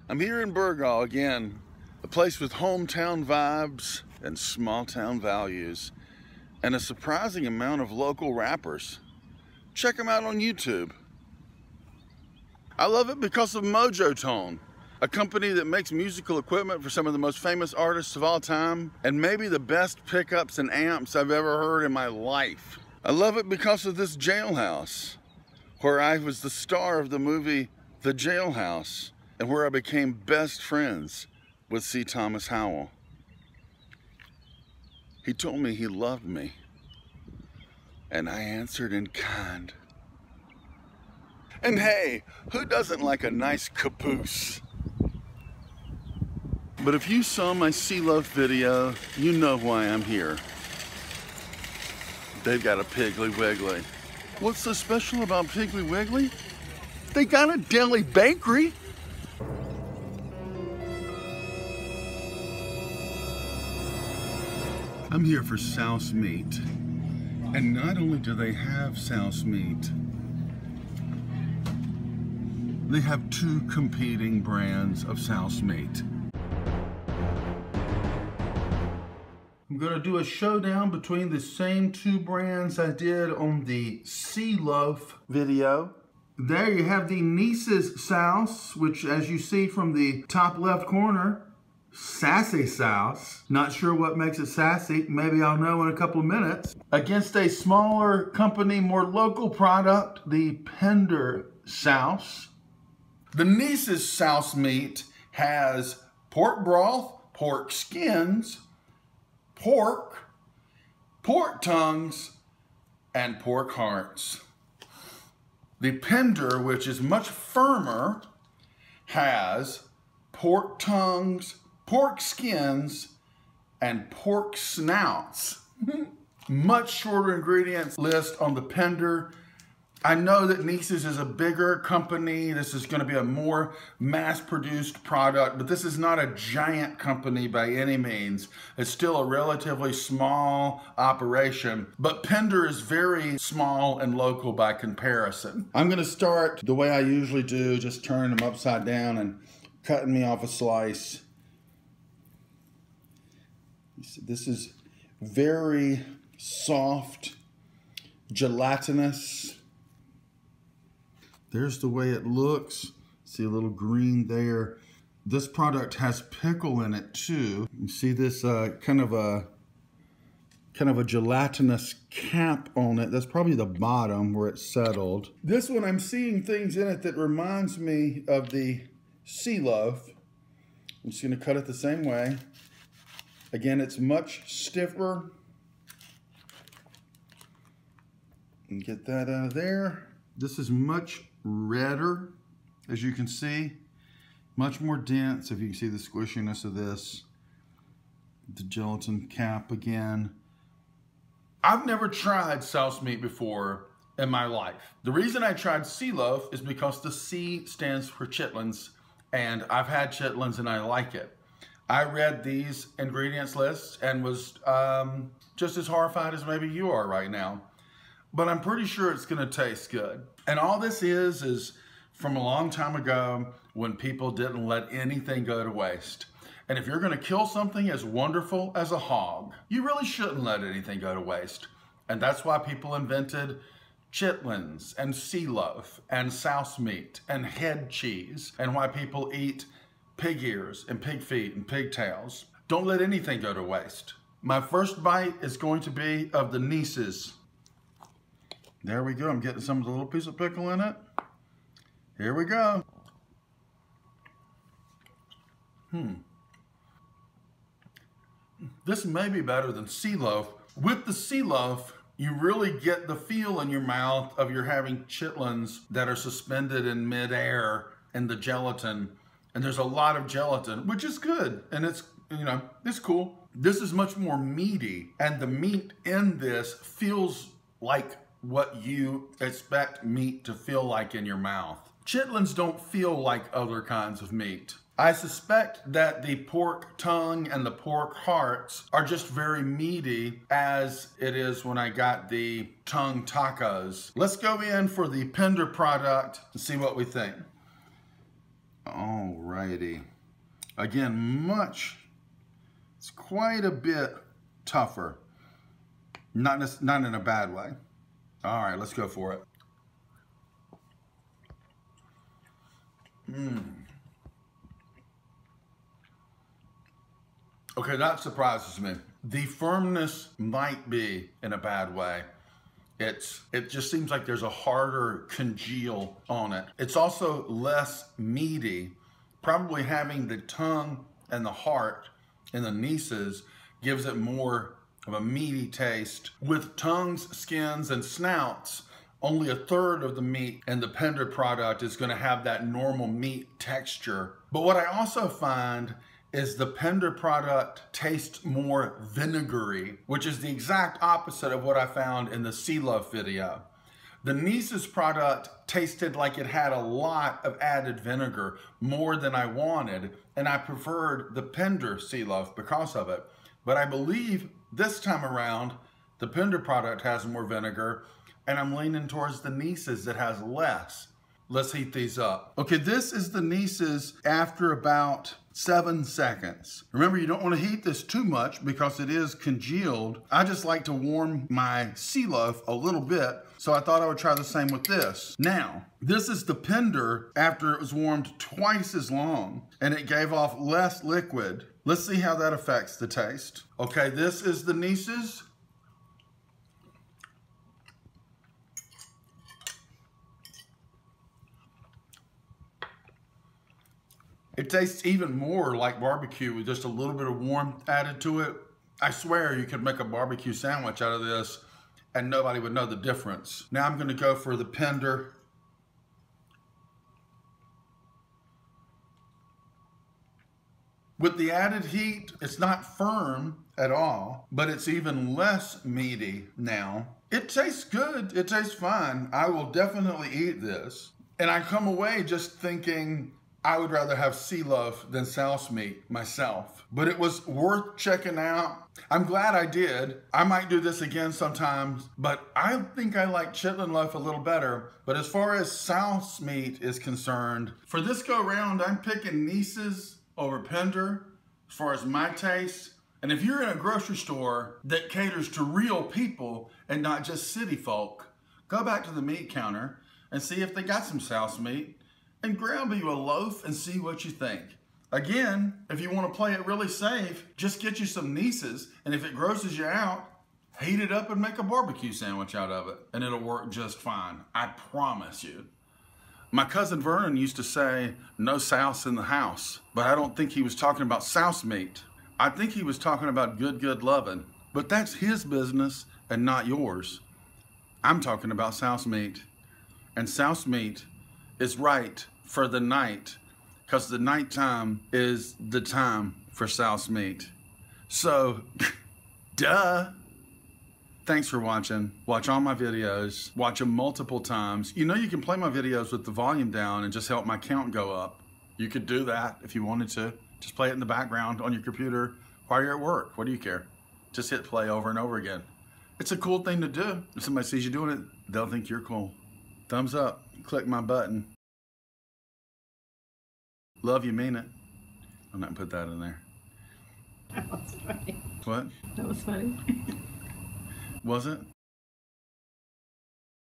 I'm here in Burgaw again, a place with hometown vibes and small town values, and a surprising amount of local rappers. Check them out on YouTube. I love it because of Mojo Tone, a company that makes musical equipment for some of the most famous artists of all time, and maybe the best pickups and amps I've ever heard in my life. I love it because of this jailhouse, where I was the star of the movie The Jailhouse, and where I became best friends with C. Thomas Howell. He told me he loved me, and I answered in kind. And hey, who doesn't like a nice caboose? But if you saw my Sea Loaf video, you know why I'm here. They've got a Piggly Wiggly. What's so special about Piggly Wiggly? They got a deli bakery. I'm here for Souse Meat. And not only do they have Souse Meat, they have two competing brands of Souse Meat. I'm gonna do a showdown between the same two brands I did on the Sea Loaf video. There you have the Neese's Souse, which as you see from the top left corner, sassy Souse. Not sure what makes it sassy. Maybe I'll know in a couple of minutes. Against a smaller company, more local product, the Pender Souse. The Neese's Souse Meat has pork broth, pork skins, pork tongues, and pork hearts. The Pender, which is much firmer, has pork tongues, pork skins, and pork snouts. Much shorter ingredients list on the Pender. I know that Neese's is a bigger company. This is going to be a more mass-produced product, but this is not a giant company by any means. It's still a relatively small operation, but Pender is very small and local by comparison. I'm going to start the way I usually do, just turning them upside down and cutting me off a slice. This is very soft, gelatinous. There's the way it looks. See a little green there. This product has pickle in it too. You see this kind of a gelatinous cap on it. That's probably the bottom where it's settled. This one, I'm seeing things in it that reminds me of the Sea Loaf. I'm just gonna cut it the same way. Again, it's much stiffer. And get that out of there. This is much redder, as you can see. Much more dense, if you can see the squishiness of this. The gelatin cap again. I've never tried Souse Meat before in my life. The reason I tried Sea Loaf is because the C stands for chitlins, and I've had chitlins and I like it. I read these ingredients lists and was just as horrified as maybe you are right now. But I'm pretty sure it's gonna taste good. And all this is from a long time ago when people didn't let anything go to waste. And if you're gonna kill something as wonderful as a hog, you really shouldn't let anything go to waste. And that's why people invented chitlins and Sea Loaf and Souse Meat and head cheese, and why people eat pig ears and pig feet and pigtails. Don't let anything go to waste. My first bite is going to be of the Neese's. There we go. I'm getting some of the little piece of pickle in it. Here we go. This may be better than Sea Loaf. With the Sea Loaf, you really get the feel in your mouth of you're having chitlins that are suspended in midair in the gelatin. And there's a lot of gelatin, which is good. And it's, you know, it's cool. This is much more meaty. And the meat in this feels like what you expect meat to feel like in your mouth. Chitlins don't feel like other kinds of meat. I suspect that the pork tongue and the pork hearts are just very meaty, as it is when I got the tongue tacos. Let's go in for the Pender product and see what we think. All right. variety. Again, it's quite a bit tougher. Not in a bad way. All right, let's go for it. Okay, that surprises me. The firmness might be in a bad way. It just seems like there's a harder congeal on it. It's also less meaty. Probably having the tongue and the heart in the Neeses gives it more of a meaty taste. With tongues, skins, and snouts, only 1/3 of the meat in the Pender product is going to have that normal meat texture. But what I also find is the Pender product tastes more vinegary, which is the exact opposite of what I found in the sea loaf video. The Neese's product tasted like it had a lot of added vinegar, more than I wanted, and I preferred the Pender sea loaf because of it. But I believe this time around, the Pender product has more vinegar, and I'm leaning towards the Neese's that has less. Let's heat these up. Okay, this is the Neese's after about 7 seconds. Remember, you don't want to heat this too much because it is congealed. I just like to warm my sea loaf a little bit, so I thought I would try the same with this. Now, this is the Pender after it was warmed twice as long, and it gave off less liquid. Let's see how that affects the taste. Okay, this is the Neese's. It tastes even more like barbecue with just a little bit of warmth added to it. I swear you could make a barbecue sandwich out of this and nobody would know the difference. Now I'm gonna go for the Pender. With the added heat, it's not firm at all, but it's even less meaty now. It tastes good, it tastes fine. I will definitely eat this. And I come away just thinking, I would rather have sea loaf than Souse Meat myself. But it was worth checking out. I'm glad I did. I might do this again sometimes, but I think I like chitlin loaf a little better. But as far as Souse Meat is concerned, for this go round, I'm picking Neese's over Pender as far as my taste. And if you're in a grocery store that caters to real people and not just city folk, go back to the meat counter and see if they got some Souse Meat and grab you a loaf and see what you think. Again, if you want to play it really safe, just get you some Neese's, and if it grosses you out, heat it up and make a barbecue sandwich out of it, and it'll work just fine. I promise you. My cousin Vernon used to say, no souse in the house, but I don't think he was talking about Souse Meat. I think he was talking about good loving, but that's his business and not yours. I'm talking about Souse Meat, and Souse Meat is right for the night, because the nighttime is the time for Souse Meat. So, duh. Thanks for watching. Watch all my videos. Watch them multiple times. You know you can play my videos with the volume down and just help my count go up. You could do that if you wanted to. Just play it in the background on your computer while you're at work. What do you care? Just hit play over and over again. It's a cool thing to do. If somebody sees you doing it, they'll think you're cool. Thumbs up. Click my button. Love you, mean it. I'm not gonna put that in there. That was funny. What? That was funny. Was it?